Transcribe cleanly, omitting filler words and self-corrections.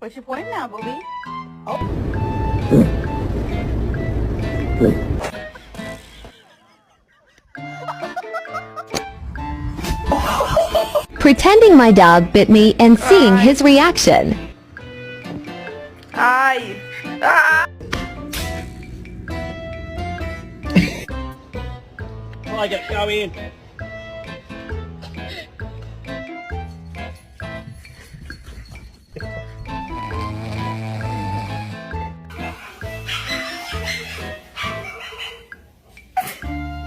What's your point now, Booby? Pretending my dog bit me and seeing his reaction. Ay! Ah! I get going.